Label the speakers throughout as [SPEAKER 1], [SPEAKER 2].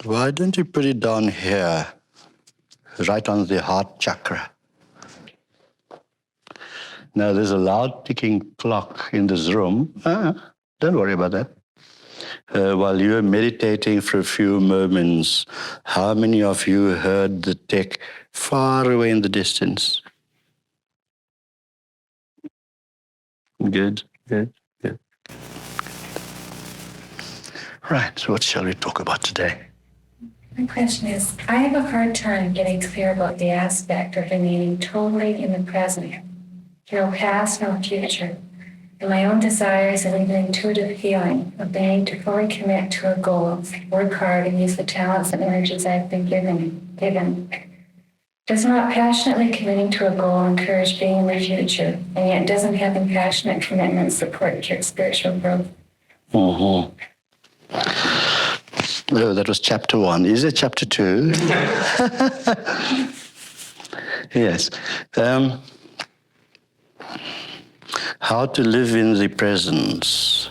[SPEAKER 1] Why don't you put it down here, right on the heart chakra? Now, there's a loud ticking clock in this room. Don't worry about that. While you were meditating for a few moments, how many of you heard the tick far away in the distance? Good, good, good. Right, so what shall we talk about today?
[SPEAKER 2] My question is, I have a hard time getting clear about the aspect of remaining totally in the present. No past, no future. And my own desires and even intuitive feeling of the need to fully commit to a goal, work hard, and use the talents and energies I've been given. Does not passionately committing to a goal encourage being in the future, and yet doesn't having passionate commitment support your spiritual growth?
[SPEAKER 1] Mm-hmm. Oh, that was chapter 1. Is it chapter 2? Yes. How to live in the presence.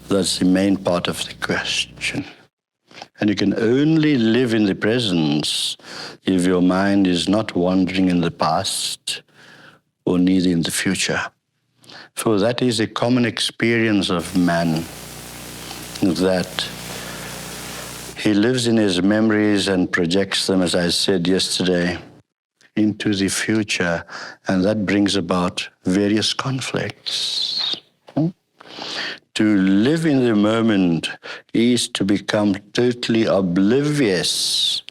[SPEAKER 1] That's the main part of the question. And you can only live in the presence if your mind is not wandering in the past or neither in the future. For that is a common experience of man, that he lives in his memories and projects them, as I said yesterday, into the future, and that brings about various conflicts. To live in the moment is to become totally oblivious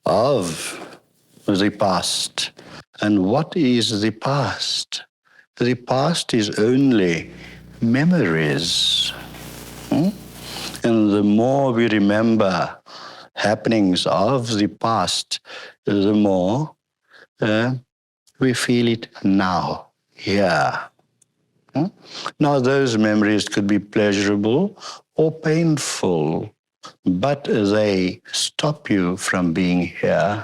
[SPEAKER 1] of the past. And what is the past? The past is only memories. And the more we remember happenings of the past, the more we feel it now, here. Now, those memories could be pleasurable or painful, but they stop you from being here.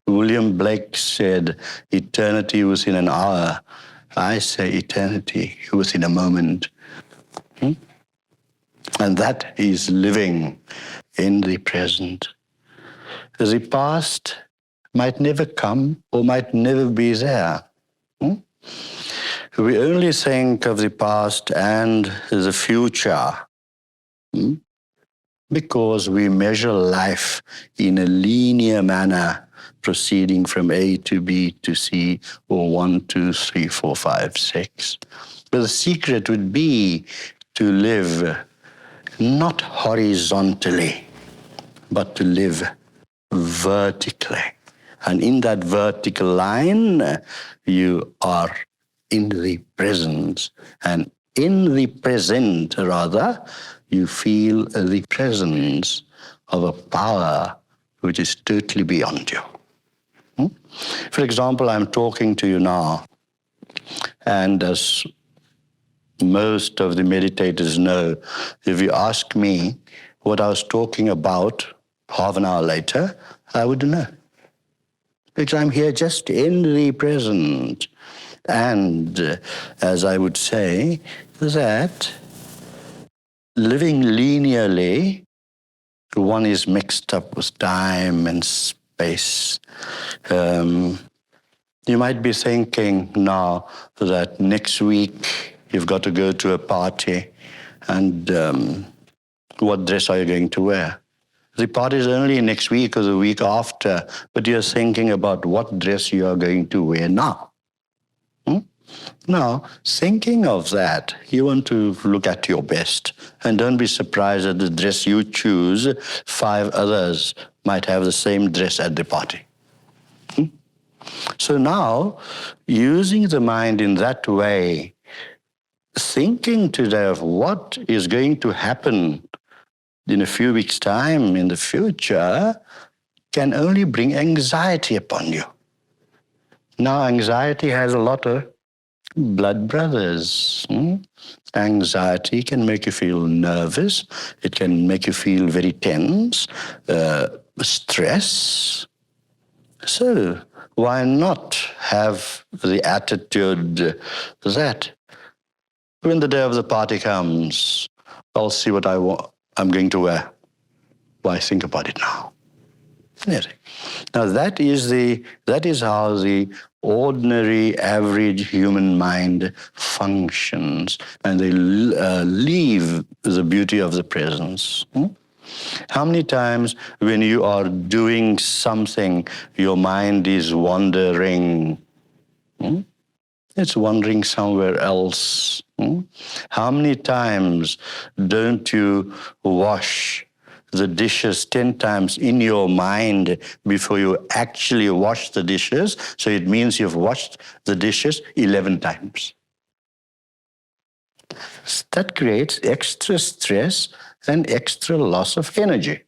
[SPEAKER 1] William Blake said, eternity within an hour. I say eternity within a moment. And that is living in the present. The past might never come or might never be there. We only think of the past and the future because we measure life in a linear manner, proceeding from A to B to C, or 1, 2, 3, 4, 5, 6. But the secret would be to live not horizontally, but to live vertically. And in that vertical line, you are in the present. And in the present, rather, you feel the presence of a power which is totally beyond you. For example, I'm talking to you now, and as most of the meditators know, if you ask me what I was talking about half an hour later, I wouldn't know. Because I'm here just in the present. And as I would say, that living linearly, one is mixed up with time and space. You might be thinking now that next week you've got to go to a party, and what dress are you going to wear? The party is only next week or the week after, but you're thinking about what dress you are going to wear now. Now, thinking of that, you want to look at your best, and don't be surprised that the dress you choose, 5 others might have the same dress at the party. So now, using the mind in that way, thinking today of what is going to happen in a few weeks' time in the future can only bring anxiety upon you. Now, anxiety has a lot of blood brothers. Anxiety can make you feel nervous. It can make you feel very tense, stress. So why not have the attitude that when the day of the party comes, I'll see what I'm going to wear. Why, think about it now. Yes. Now that is how the ordinary, average human mind functions, and they leave the beauty of the presence. How many times when you are doing something, your mind is wandering? It's wandering somewhere else. How many times don't you wash the dishes 10 times in your mind before you actually wash the dishes? So it means you've washed the dishes 11 times. That creates extra stress and extra loss of energy.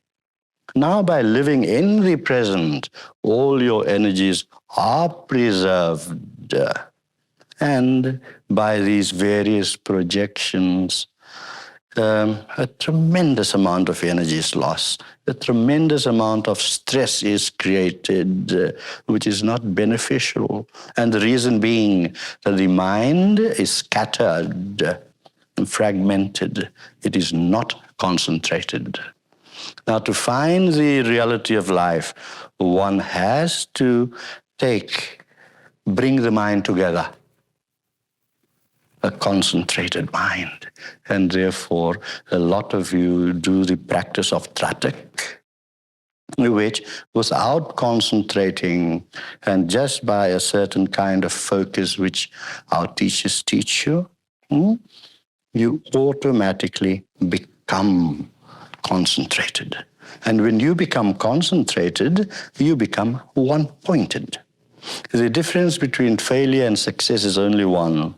[SPEAKER 1] Now, by living in the present, all your energies are preserved. And by these various projections, a tremendous amount of energy is lost. A tremendous amount of stress is created, which is not beneficial. And the reason being that the mind is scattered, fragmented. It is not concentrated. Now, to find the reality of life, one has to bring the mind together. A concentrated mind. And therefore, a lot of you do the practice of Tratak, which without concentrating and just by a certain kind of focus which our teachers teach you, you automatically become concentrated. And when you become concentrated, you become one-pointed. The difference between failure and success is only one.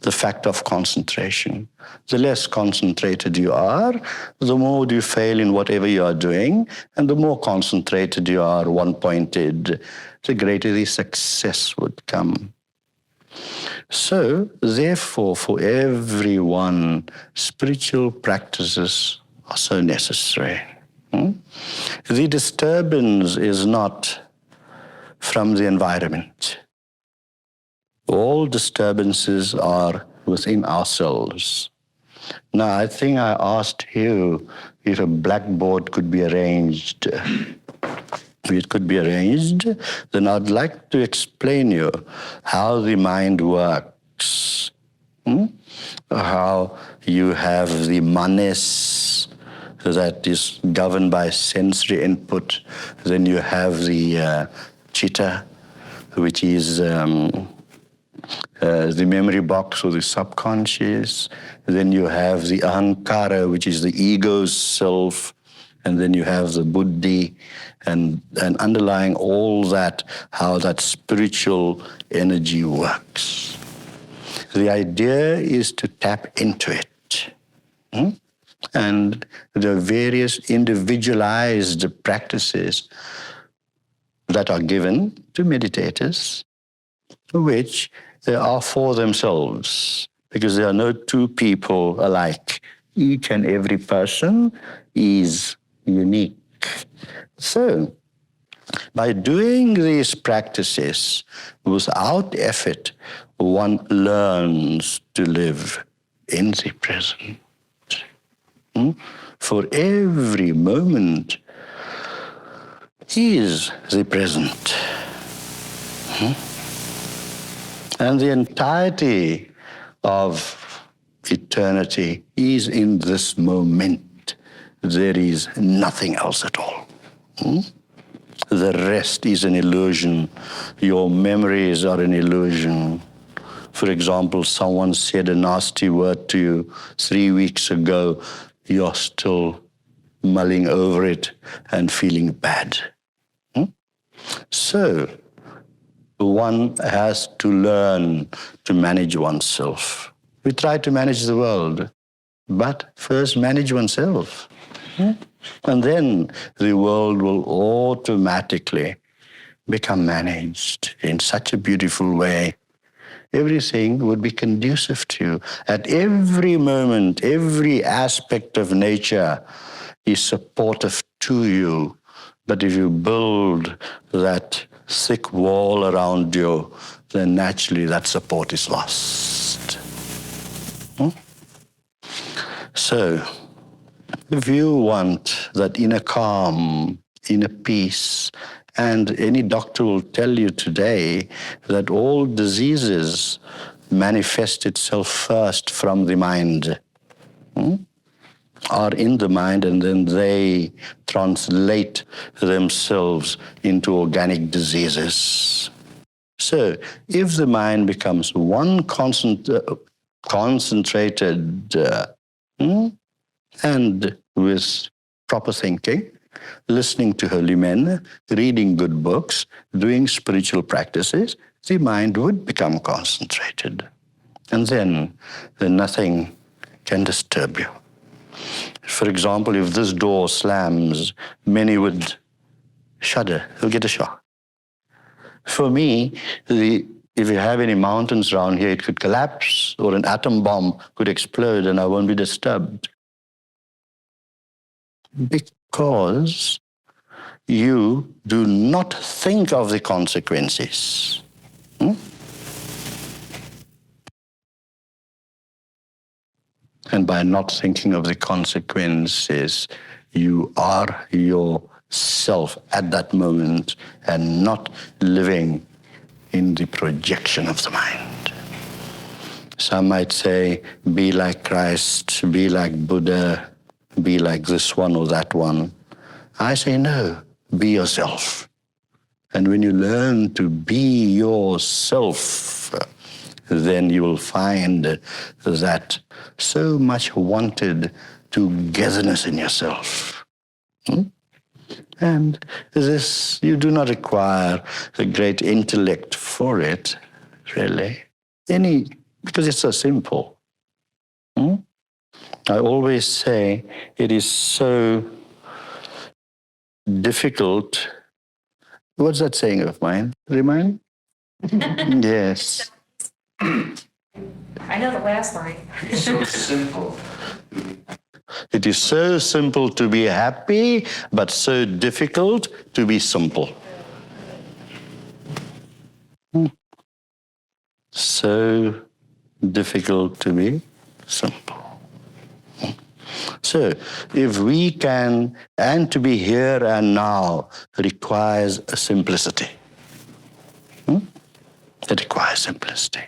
[SPEAKER 1] The fact of concentration. The less concentrated you are, the more you fail in whatever you are doing, and the more concentrated you are, one-pointed, the greater the success would come. So, therefore, for everyone, spiritual practices are so necessary. The disturbance is not from the environment. All disturbances are within ourselves. Now, I think I asked you if a blackboard could be arranged. If it could be arranged, then I'd like to explain you how the mind works. How you have the manas that is governed by sensory input. Then you have the chitta, which is the memory box or the subconscious. Then you have the ahankara, which is the ego's self. And then you have the buddhi, and underlying all that, how that spiritual energy works. The idea is to tap into it. And the various individualized practices that are given to meditators, which they are for themselves, because there are no two people alike. Each and every person is unique. So, by doing these practices without effort, one learns to live in the present. For every moment is the present. And the entirety of eternity is in this moment. There is nothing else at all. The rest is an illusion. Your memories are an illusion. For example, someone said a nasty word to you 3 weeks ago. You're still mulling over it and feeling bad. So, one has to learn to manage oneself. We try to manage the world, but first manage oneself. And then the world will automatically become managed in such a beautiful way. Everything would be conducive to you. At every moment, every aspect of nature is supportive to you. But if you build that thick wall around you, then naturally that support is lost. So, If you want that inner calm, inner peace, and any doctor will tell you today that all diseases manifest itself first from the mind, are in the mind, and then they translate themselves into organic diseases. So if the mind becomes one concentrated and with proper thinking, listening to holy men, reading good books, doing spiritual practices, the mind would become concentrated. And then nothing can disturb you. For example, if this door slams, many would shudder, they'll get a shock. For me, if you have any mountains around here, it could collapse, or an atom bomb could explode and I won't be disturbed. Because you do not think of the consequences. And by not thinking of the consequences, you are yourself at that moment and not living in the projection of the mind. Some might say, be like Christ, be like Buddha, be like this one or that one. I say, no, be yourself. And when you learn to be yourself, then you will find that so much wanted togetherness in yourself. And this, you do not require a great intellect for it, really. Because it's so simple. I always say it is so difficult. What's that saying of mine? Remind? Yes.
[SPEAKER 2] I know the last line.
[SPEAKER 3] It's so simple.
[SPEAKER 1] It is so simple to be happy, but so difficult to be simple. So difficult to be simple. So, if we can, and to be here and now requires a simplicity. It requires simplicity.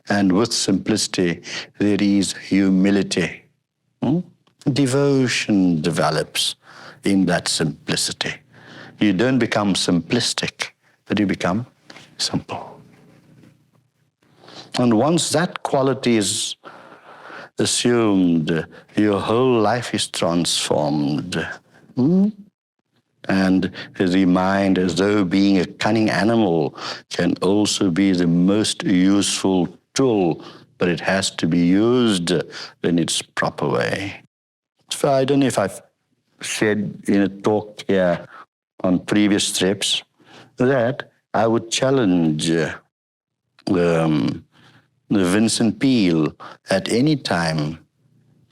[SPEAKER 1] And with simplicity, there is humility. Devotion develops in that simplicity. You don't become simplistic, but you become simple. And once that quality is assumed, your whole life is transformed. And the mind, as though being a cunning animal, can also be the most useful tool, but it has to be used in its proper way. So I don't know if I've said in a talk here on previous trips that I would challenge Vincent Peale at any time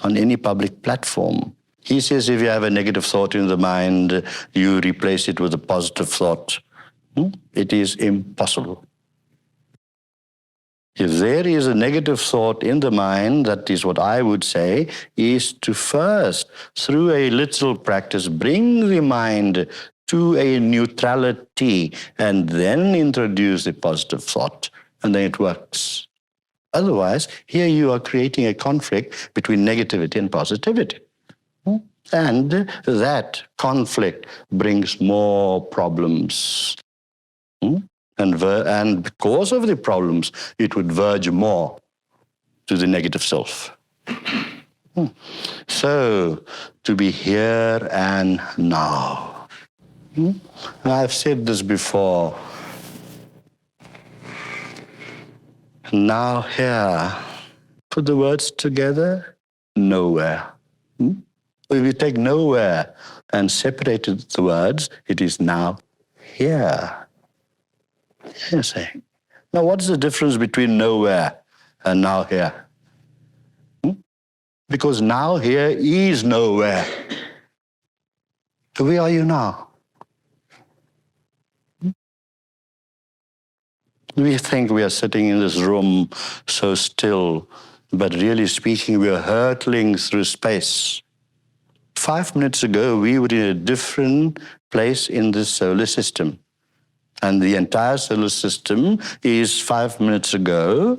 [SPEAKER 1] on any public platform. He says if you have a negative thought in the mind, you replace it with a positive thought. It is impossible. If there is a negative thought in the mind, that is what I would say, is to first, through a little practice, bring the mind to a neutrality and then introduce the positive thought, and then it works. Otherwise, here you are creating a conflict between negativity and positivity. And that conflict brings more problems. And because of the problems, it would verge more to the negative self. So, to be here and now. I've said this before. Now here, put the words together, nowhere. If you take nowhere and separated the words, it is now here. You see. Now, what's the difference between nowhere and now here? Because now here is nowhere. Where are you now? We think we are sitting in this room so still, but really speaking, we are hurtling through space. 5 minutes ago, we were in a different place in the solar system. And the entire solar system is 5 minutes ago,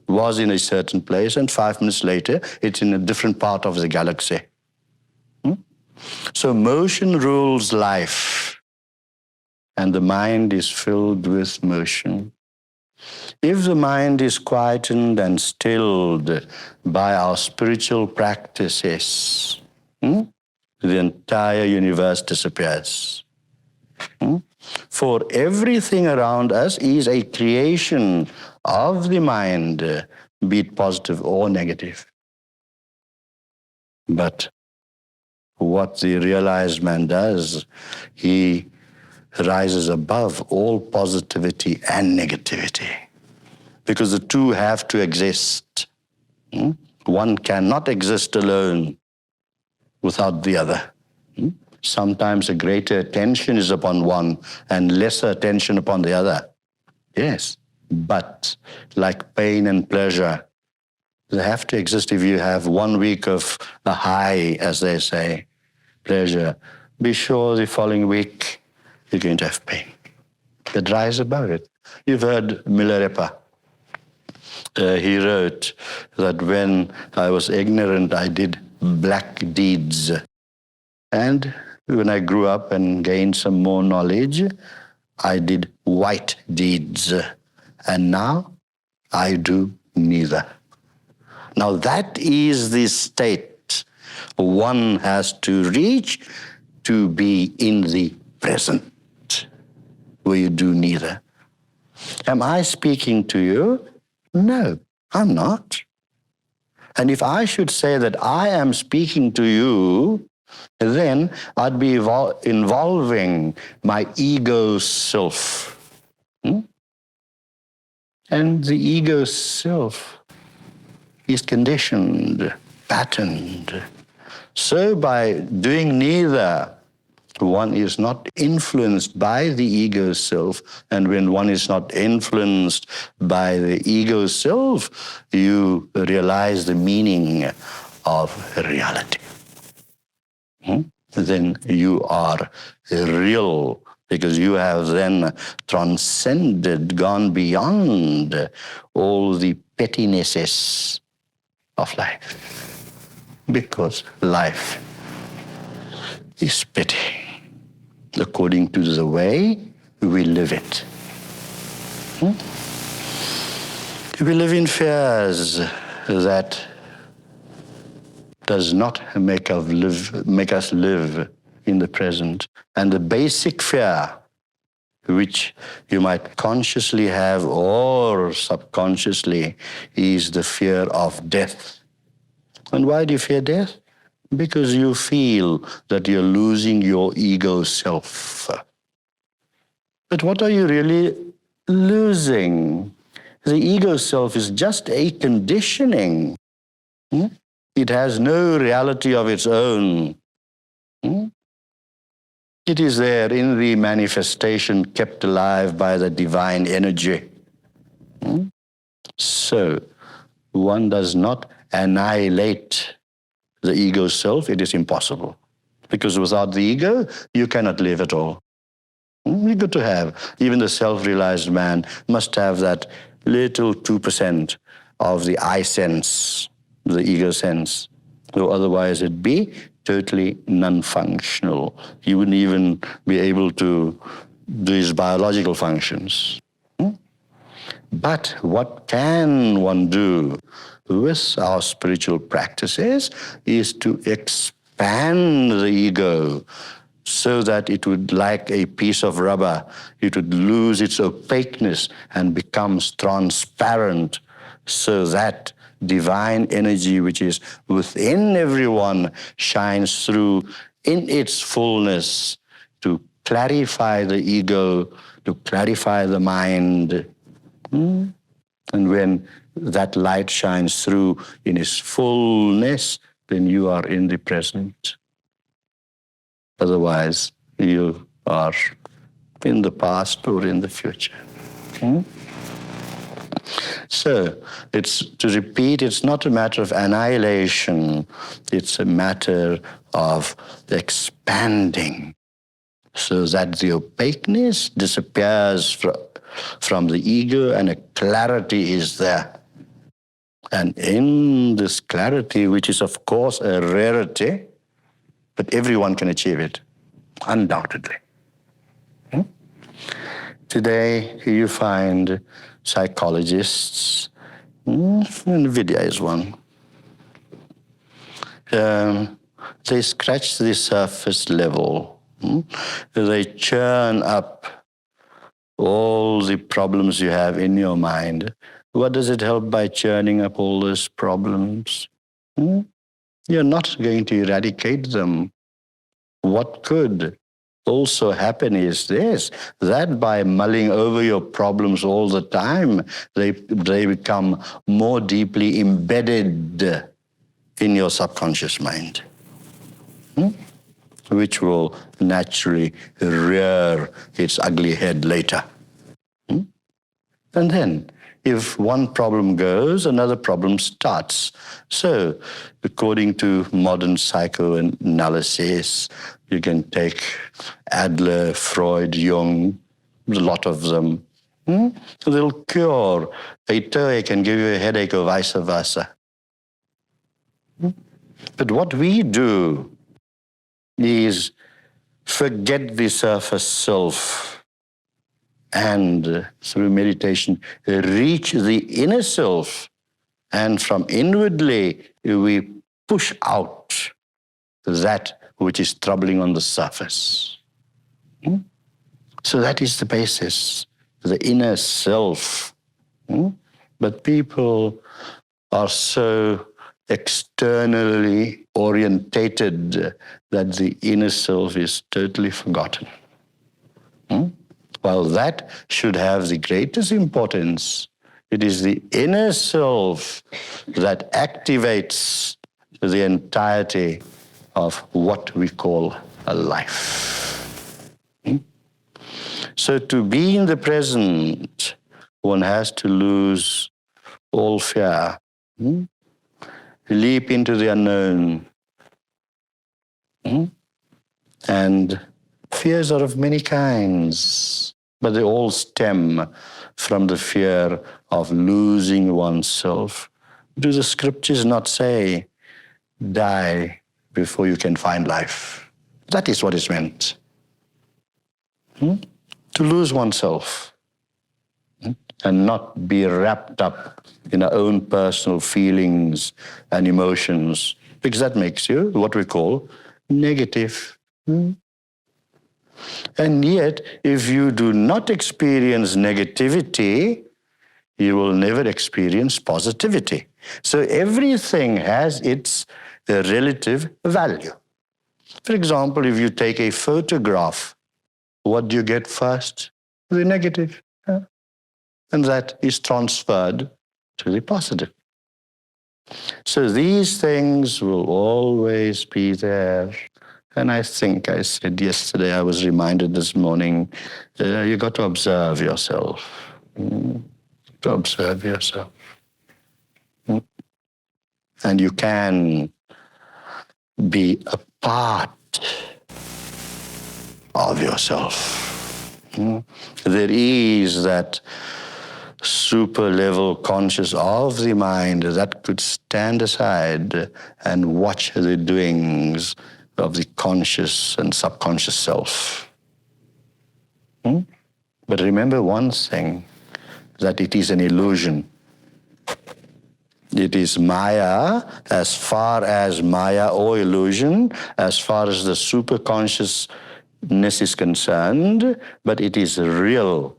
[SPEAKER 1] was in a certain place, and 5 minutes later, it's in a different part of the galaxy. So motion rules life, and the mind is filled with motion. If the mind is quietened and stilled by our spiritual practices, the entire universe disappears. For everything around us is a creation of the mind, be it positive or negative. But what the realized man does, he rises above all positivity and negativity, because the two have to exist. One cannot exist alone without the other. Sometimes a greater attention is upon one and lesser attention upon the other. Yes, but like pain and pleasure, they have to exist. If you have 1 week of a high, as they say, pleasure, be sure the following week you're going to have pain. But rise above it. You've heard Milarepa. He wrote that when I was ignorant, I did black deeds. And when I grew up and gained some more knowledge, I did white deeds. And now I do neither. Now that is the state one has to reach to be in the present, where you do neither. Am I speaking to you? No, I'm not. And if I should say that I am speaking to you, then I'd be involving my ego self. And the ego self is conditioned, patterned. So by doing neither, one is not influenced by the ego self. And when one is not influenced by the ego self, you realize the meaning of reality. Then you are real, because you have then transcended, gone beyond all the pettinesses of life. Because life is petty, according to the way we live it. We live in fears that does not make us live in the present. And the basic fear, which you might consciously have or subconsciously, is the fear of death. And why do you fear death? Because you feel that you're losing your ego self. But what are you really losing? The ego self is just a conditioning. It has no reality of its own. It is there in the manifestation, kept alive by the divine energy. So one does not annihilate the ego self. It is impossible. Because without the ego, you cannot live at all. You got to have, even the self-realized man must have that little 2% of the I sense, the ego sense. Or otherwise it'd be totally non-functional. He wouldn't even be able to do his biological functions. But what can one do with our spiritual practices is to expand the ego so that it would, like a piece of rubber, it would lose its opaqueness and becomes transparent, so that divine energy which is within everyone shines through in its fullness to clarify the ego, to clarify the mind. And when that light shines through in its fullness, then you are in the present. Otherwise, you are in the past or in the future. So, to repeat, it's not a matter of annihilation. It's a matter of expanding, so that the opaqueness disappears from the ego and a clarity is there. And in this clarity, which is of course a rarity, but everyone can achieve it, undoubtedly. Today, you find psychologists, NVIDIA is one, they scratch the surface level. They churn up all the problems you have in your mind. What does it help by churning up all those problems? You're not going to eradicate them. What could also happen is this, that by mulling over your problems all the time, they become more deeply embedded in your subconscious mind, which will naturally rear its ugly head later. And then, if one problem goes, another problem starts. So, according to modern psychoanalysis, you can take Adler, Freud, Jung, a lot of them. They'll cure a toothache and give you a headache or vice versa. But what we do is forget the surface self and through meditation reach the inner self, and from inwardly we push out that which is troubling on the surface. So that is the basis, the inner self. But people are so externally orientated that the inner self is totally forgotten. While that should have the greatest importance, it is the inner self that activates the entirety of what we call a life. So to be in the present, one has to lose all fear, leap into the unknown. And fears are of many kinds, but they all stem from the fear of losing oneself. Do the scriptures not say, die before you can find life? That is what is meant. To lose oneself and not be wrapped up in our own personal feelings and emotions, because that makes you what we call negative. And yet, if you do not experience negativity, you will never experience positivity. So everything has its relative value. For example, if you take a photograph, what do you get first? The negative. And that is transferred to the positive. So these things will always be there. And I think I said yesterday, I was reminded this morning, you got to observe yourself. To observe yourself. And you can be a part of yourself. There is that super level conscious of the mind that could stand aside and watch the doings of the conscious and subconscious self. But remember one thing, that it is an illusion. It is Maya as far as Maya or illusion, as far as the superconsciousness is concerned, but it is real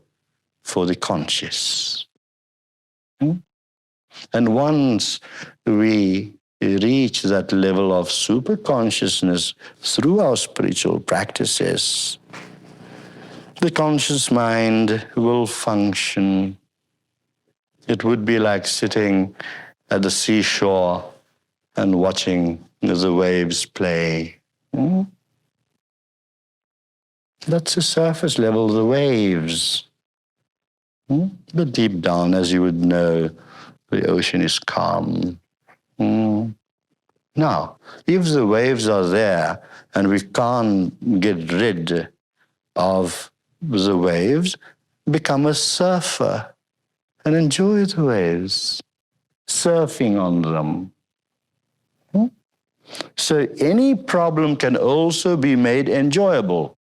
[SPEAKER 1] for the conscious. And once we reach that level of superconsciousness through our spiritual practices, the conscious mind will function. It would be like sitting at the seashore and watching the waves play. That's the surface level, the waves. But deep down, as you would know, the ocean is calm. Now, if the waves are there and we can't get rid of the waves, become a surfer and enjoy the waves, surfing on them. So any problem can also be made enjoyable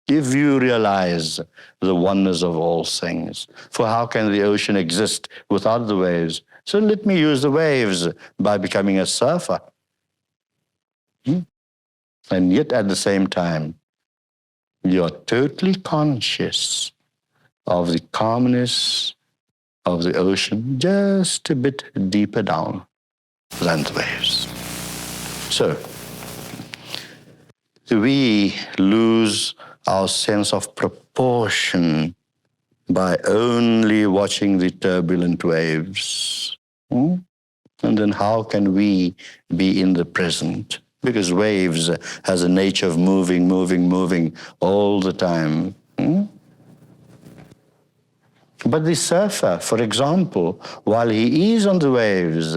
[SPEAKER 1] if you realize the oneness of all things. For how can the ocean exist without the waves? So let me use the waves by becoming a surfer. And yet at the same time, you're totally conscious of the calmness of the ocean just a bit deeper down than the waves. So, we lose our sense of proportion by only watching the turbulent waves. And then how can we be in the present? Because waves has a nature of moving all the time. But the surfer, for example, while he is on the waves,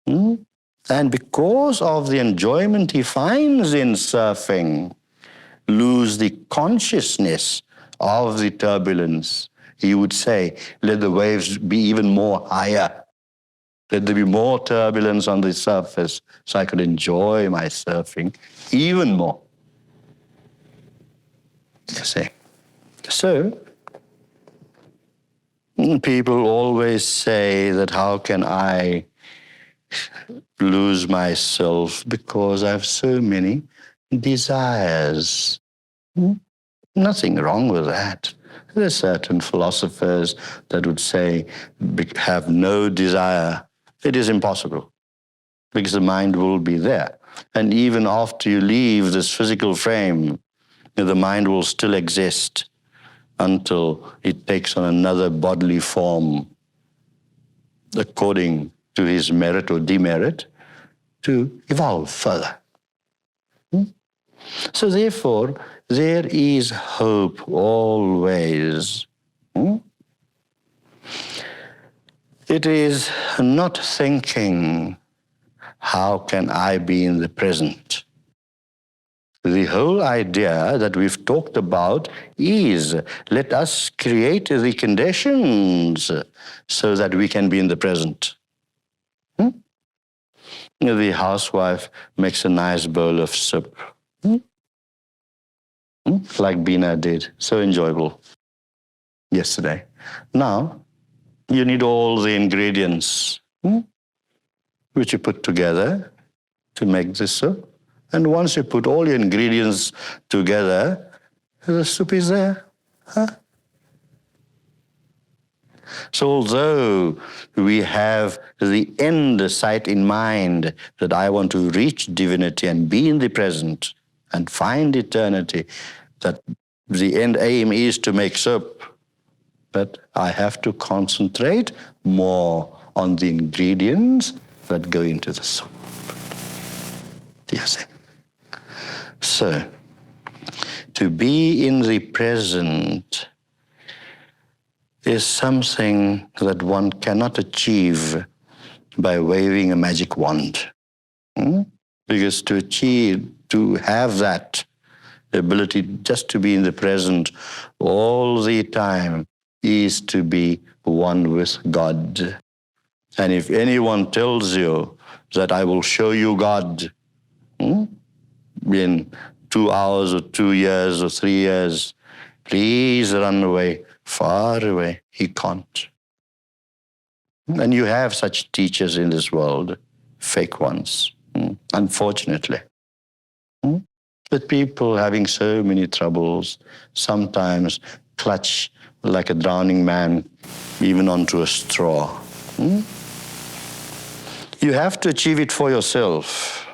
[SPEAKER 1] and because of the enjoyment he finds in surfing, lose the consciousness of the turbulence. He would say, let the waves be even more higher. Let there be more turbulence on the surface so I could enjoy my surfing even more. You see? So, people always say that how can I lose myself because I have so many desires. Nothing wrong with that. There are certain philosophers that would say, have no desire. It is impossible because the mind will be there. And even after you leave this physical frame, the mind will still exist until it takes on another bodily form according to his merit or demerit to evolve further. So therefore, there is hope always. It is not thinking, how can I be in the present? The whole idea that we've talked about is, let us create the conditions so that we can be in the present. The housewife makes a nice bowl of soup, like Bina did. So enjoyable yesterday. Now, you need all the ingredients which you put together to make the soup. And once you put all your ingredients together, the soup is there. So although we have the end sight in mind that I want to reach divinity and be in the present and find eternity, that the end aim is to make soup, but I have to concentrate more on the ingredients that go into the soup. Yes. So, to be in the present is something that one cannot achieve by waving a magic wand. Because to have that ability just to be in the present all the time is to be one with God. And if anyone tells you that I will show you God in 2 hours or 2 years or 3 years, please run away, far away. He can't. And you have such teachers in this world, fake ones, unfortunately. But people having so many troubles sometimes clutch like a drowning man, even onto a straw. You have to achieve it for yourself.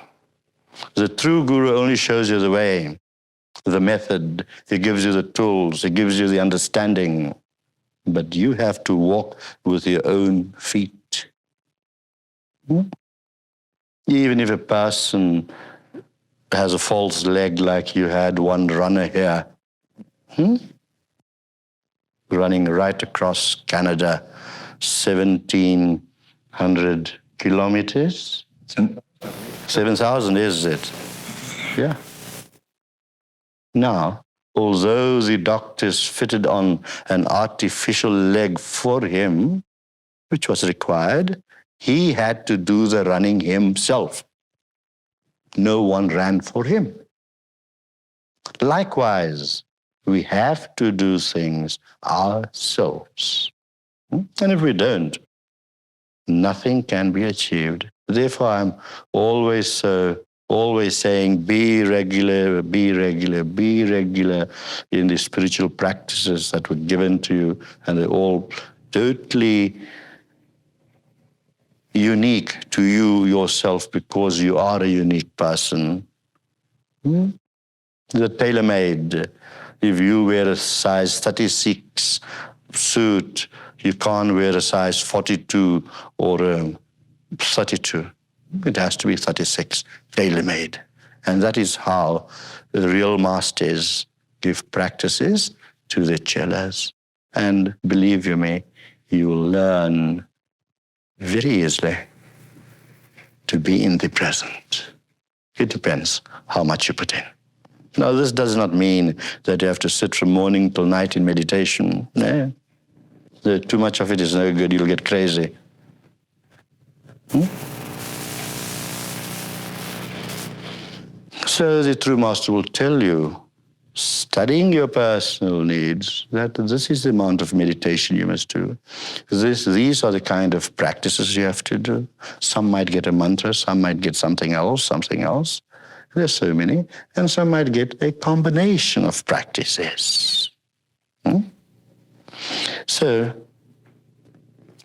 [SPEAKER 1] The true guru only shows you the way, the method. He gives you the tools. He gives you the understanding. But you have to walk with your own feet. Even if a person has a false leg like you had one runner here, running right across Canada, 1,700 kilometers, 7,000, is it? Yeah. Now, although the doctors fitted on an artificial leg for him, which was required, he had to do the running himself. No one ran for him. Likewise, we have to do things ourselves. And if we don't, nothing can be achieved. Therefore, I'm always saying, be regular, be regular, be regular in the spiritual practices that were given to you, and they're all totally unique to you yourself because you are a unique person. They're tailor-made. If you wear a size 36 suit, you can't wear a size 42 or a 32. It has to be 36, tailor-made. And that is how the real masters give practices to their chelas. And believe you me, you will learn very easily to be in the present. It depends how much you put in. Now, this does not mean that you have to sit from morning till night in meditation. No. Too much of it is no good. You'll get crazy. So the true master will tell you, studying your personal needs, that this is the amount of meditation you must do. These are the kind of practices you have to do. Some might get a mantra, some might get something else. There's so many. And some might get a combination of practices. So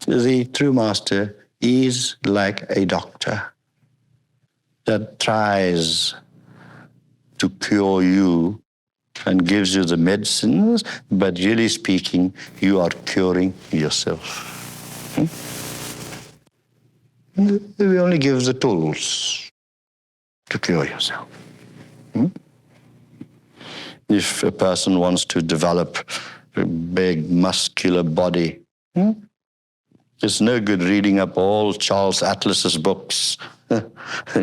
[SPEAKER 1] the true master is like a doctor that tries to cure you and gives you the medicines, but really speaking, you are curing yourself. We only give the tools to cure yourself. If a person wants to develop a big muscular body, it's no good reading up all Charles Atlas's books.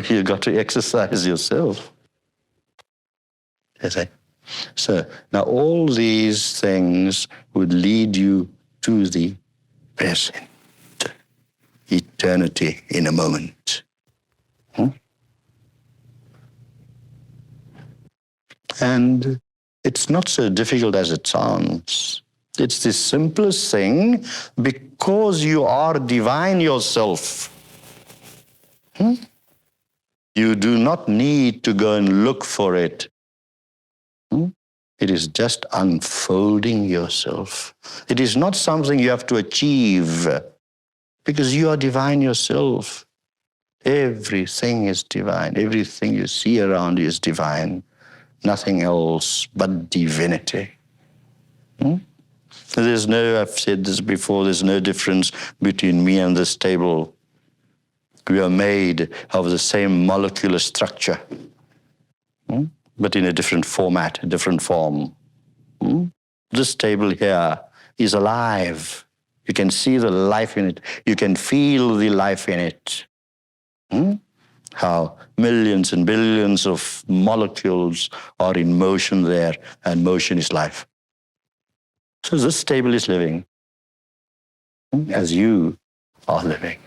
[SPEAKER 1] You've got to exercise yourself. So now all these things would lead you to the present, eternity in a moment. And it's not so difficult as it sounds. It's the simplest thing because you are divine yourself. You do not need to go and look for it. It is just unfolding yourself. It is not something you have to achieve because you are divine yourself. Everything is divine. Everything you see around you is divine. Nothing else but divinity. I've said this before, there's no difference between me and this table. We are made of the same molecular structure, but in a different format, a different form. This table here is alive. You can see the life in it. You can feel the life in it. How millions and billions of molecules are in motion there, and motion is life. So this table is living as you are living.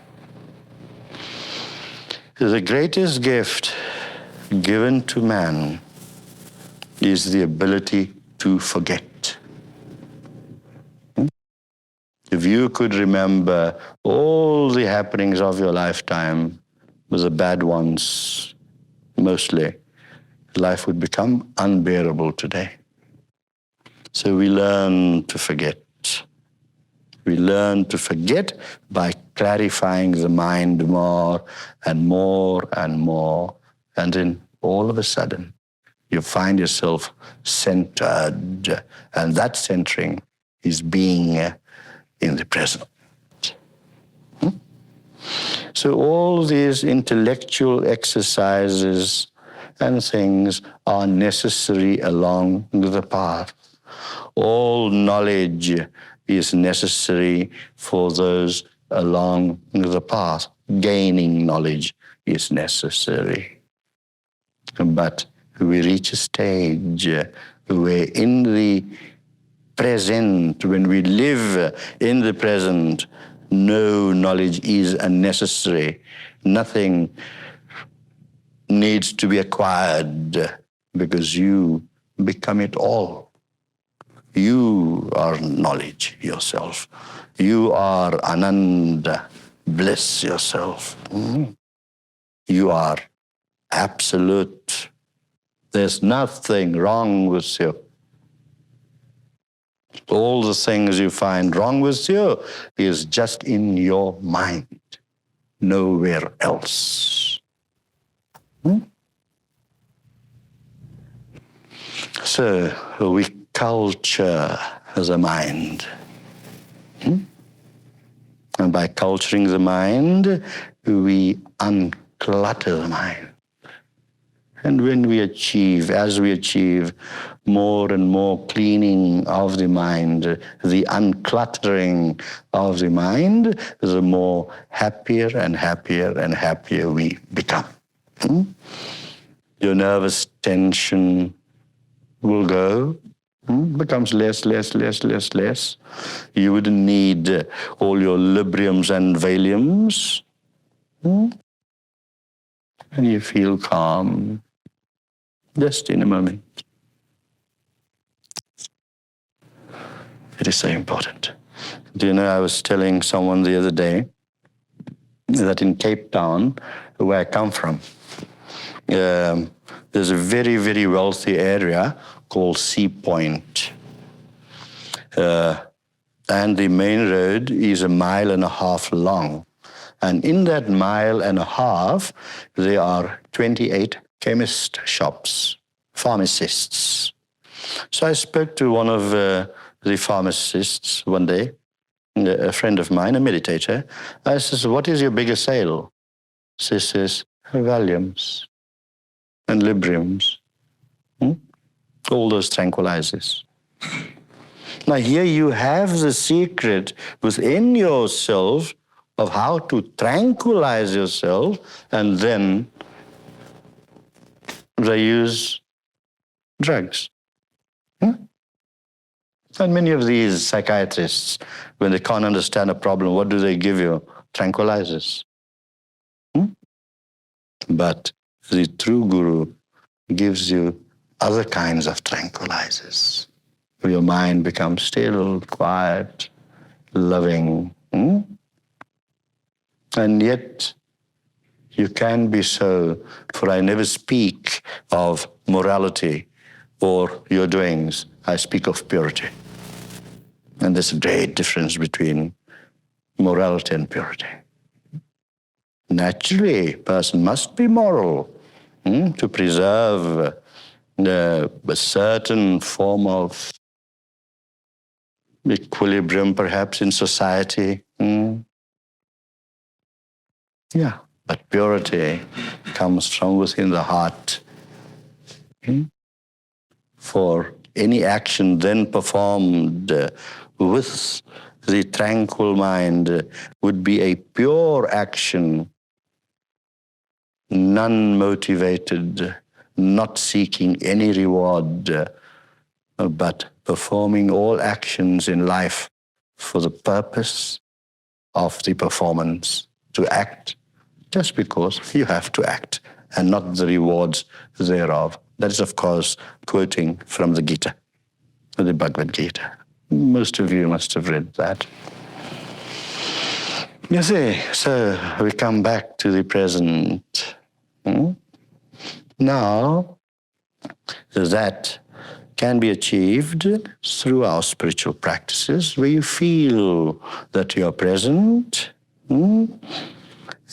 [SPEAKER 1] The greatest gift given to man is the ability to forget. If you could remember all the happenings of your lifetime, the bad ones mostly, life would become unbearable today. So we learn to forget. We learn to forget by clarifying the mind more and more and more. And then all of a sudden, you find yourself centered. And that centering is being in the present. So all these intellectual exercises and things are necessary along the path. All knowledge is necessary for those along the path. Gaining knowledge is necessary. But we reach a stage where in the present, when we live in the present, no knowledge is unnecessary. Nothing needs to be acquired because you become it all. You are knowledge yourself. You are Ananda, bliss yourself. You are absolute. There's nothing wrong with you. All the things you find wrong with you is just in your mind, nowhere else. So we culture the mind. And by culturing the mind, we unclutter the mind. And when we achieve, as we achieve more and more cleaning of the mind, the uncluttering of the mind, the more happier and happier and happier we become. Your nervous tension will go, becomes less. You wouldn't need all your Libriums and Valiums. And you feel calm just in a moment. It is so important. Do you know, I was telling someone the other day that in Cape Town, where I come from, there's a very, very wealthy area called Sea Point. And the main road is 1.5 miles long. And in that 1.5 miles, there are 28 chemist shops, pharmacists. So I spoke to one of the pharmacists one day, a friend of mine, a meditator. I says, what is your biggest sale? She says, Valiums and Libriums. All those tranquilizers. Now here you have the secret within yourself of how to tranquilize yourself, and then they use drugs. And many of these psychiatrists, when they can't understand a problem, what do they give you? Tranquilizers. But the true guru gives you other kinds of tranquilizers. Your mind becomes still, quiet, loving. And yet, you can be so, for I never speak of morality or your doings. I speak of purity. And there's a great difference between morality and purity. Naturally, a person must be moral to preserve a certain form of equilibrium, perhaps, in society. Yeah, but purity comes from within the heart. For any action then performed with the tranquil mind would be a pure action, non-motivated, not seeking any reward, but performing all actions in life for the purpose of the performance, to act just because you have to act, and not the rewards thereof. That is, of course, quoting from the Gita, the Bhagavad Gita. Most of you must have read that. You see, so we come back to the present. Now, that can be achieved through our spiritual practices, where you feel that you are present.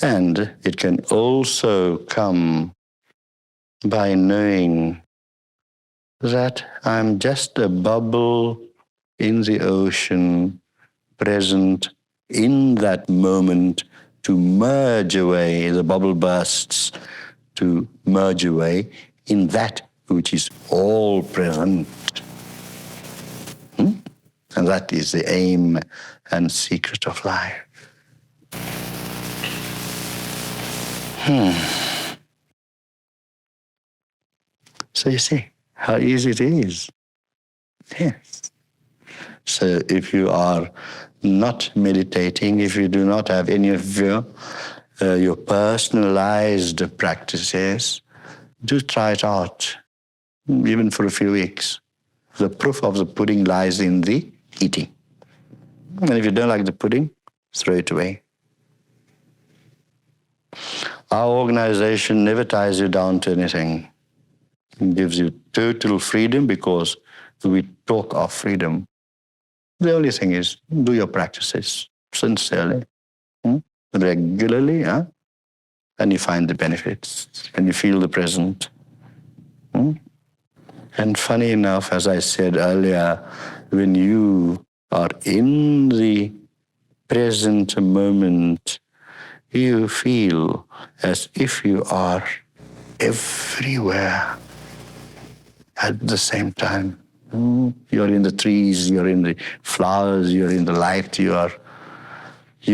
[SPEAKER 1] And it can also come by knowing that I'm just a bubble in the ocean, present in that moment to merge away. The bubble bursts to merge away in that which is all present. And that is the aim and secret of life. So you see how easy it is. Yes. So if you are not meditating, if you do not have any of your personalized practices, do try it out, even for a few weeks. The proof of the pudding lies in the eating. And if you don't like the pudding, throw it away. Our organization never ties you down to anything. It gives you total freedom because we talk of freedom. The only thing is, do your practices sincerely, regularly, and you find the benefits, and you feel the present. And funny enough, as I said earlier, when you are in the present moment, you feel as if you are everywhere at the same time. You're in the trees, you're in the flowers, you're in the light, you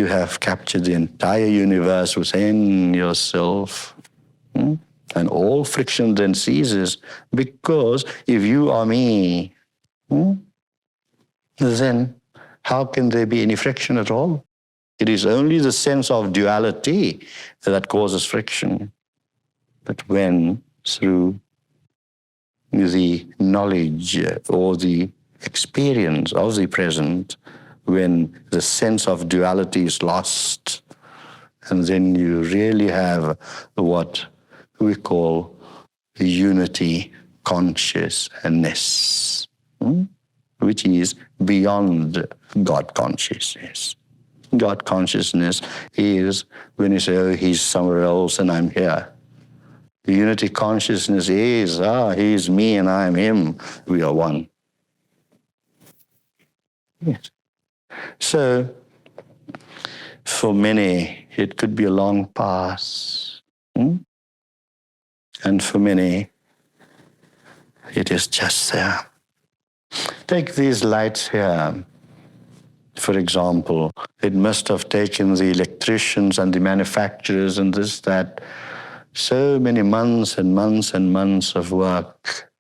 [SPEAKER 1] have captured the entire universe within yourself. And all friction then ceases, because if you are me, then how can there be any friction at all? It is only the sense of duality that causes friction. But when through the knowledge or the experience of the present, when the sense of duality is lost, and then you really have what we call unity consciousness, which is beyond God consciousness. God consciousness is when you say, oh, he's somewhere else and I'm here. Unity consciousness is, he is me and I am him. We are one. Yes. So, for many, it could be a long path. And for many, it is just there. Take these lights here. For example, it must have taken the electricians and the manufacturers and this, that, so many months and months and months of work.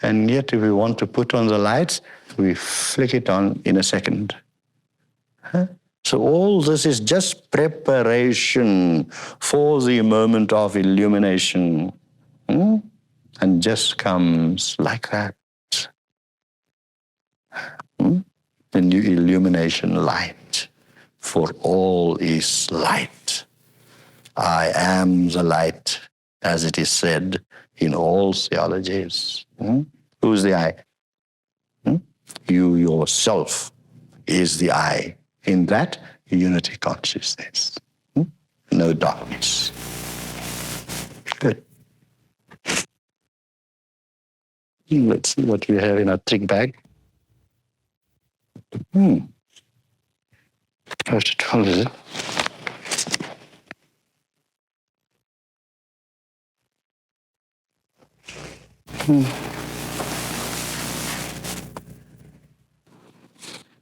[SPEAKER 1] And yet if we want to put on the lights, we flick it on in a second. So all this is just preparation for the moment of illumination. And just comes like that. The new illumination light. For all is light. I am the light, as it is said in all theologies. Who's the I? You yourself is the I. In that unity consciousness. No darkness. Good. Let's see what we have in our trick bag. First of all, is it?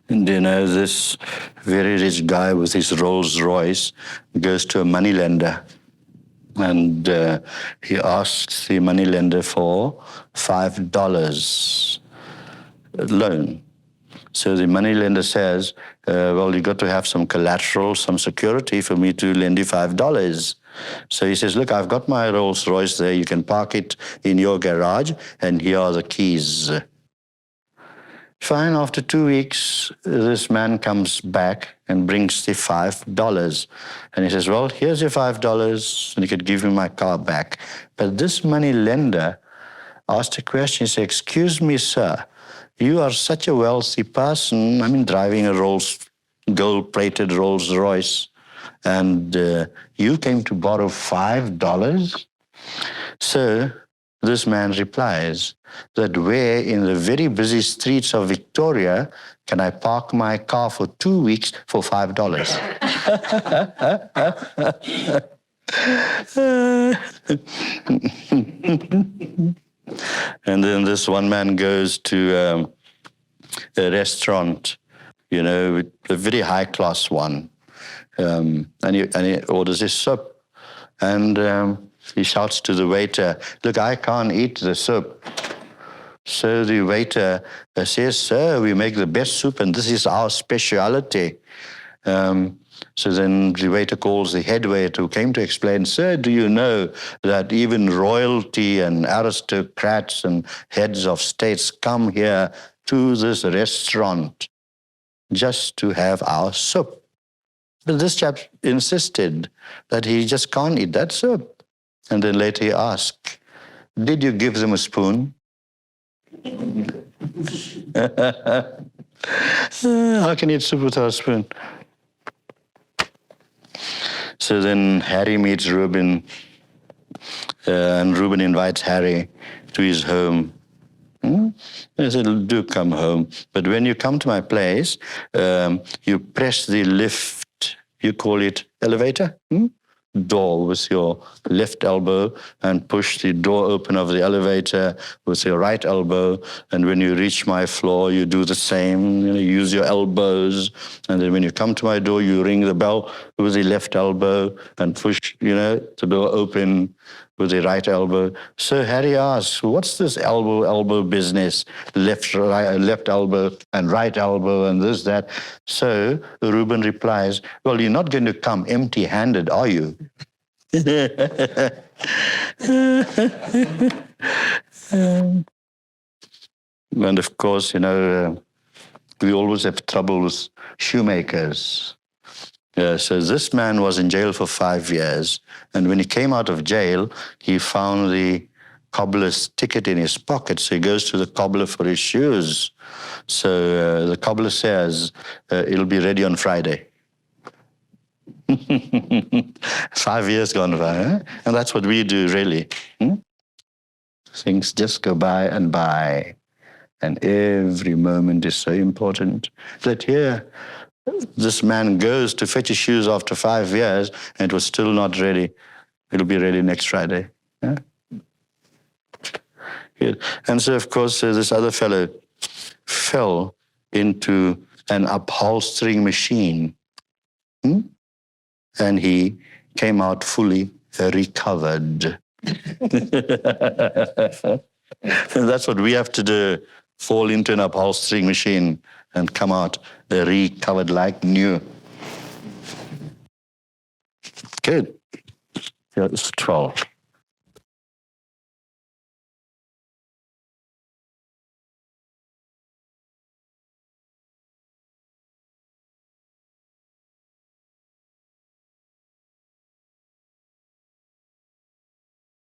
[SPEAKER 1] And you know, this very rich guy with his Rolls Royce goes to a moneylender, and he asks the moneylender for $5 loan. So the moneylender says, well, you got to have some collateral, some security for me to lend you $5. So he says, look, I've got my Rolls Royce there. You can park it in your garage, and here are the keys. Fine, after 2 weeks, this man comes back and brings the $5. And he says, well, here's your $5, and you could give me my car back. But this money lender asked a question. He said, excuse me, sir, you are such a wealthy person, driving a gold-plated Rolls Royce, and you came to borrow $5? So this man replies that where in the very busy streets of Victoria can I park my car for 2 weeks for $5? And then this one man goes to a restaurant, a very high-class one, and he orders his soup. And he shouts to the waiter, "Look, I can't eat the soup." So the waiter says, "Sir, we make the best soup and this is our speciality." So then the waiter calls the head waiter who came to explain, "Sir, do you know that even royalty and aristocrats and heads of states come here to this restaurant just to have our soup?" But this chap insisted that he just can't eat that soup. And then later he asked, "Did you give them a spoon?" How can you eat soup without a spoon? So then Harry meets Reuben, and Reuben invites Harry to his home. He said, "Do come home. But when you come to my place, you press the lift, you call it elevator, door with your left elbow and push the door open of the elevator with your right elbow. And when you reach my floor, you do the same. Use your elbows. And then when you come to my door, you ring the bell with the left elbow and push, the door open with the right elbow." So Harry asks, "What's this elbow business? Left elbow and right elbow and this, that." So Reuben replies, "Well, you're not going to come empty-handed, are you?" And of course, we always have trouble with shoemakers. So this man was in jail for 5 years. And when he came out of jail, he found the cobbler's ticket in his pocket. So he goes to the cobbler for his shoes. So the cobbler says, "It'll be ready on Friday." 5 years gone by, huh? And that's what we do, really. Things just go by and by. And every moment is so important that here, this man goes to fetch his shoes after 5 years, and it was still not ready. It'll be ready next Friday. Yeah? And so, of course, this other fellow fell into an upholstering machine. And he came out fully recovered. And that's what we have to do, fall into an upholstering machine and come out recovered like new. Good. Yeah, it's 12.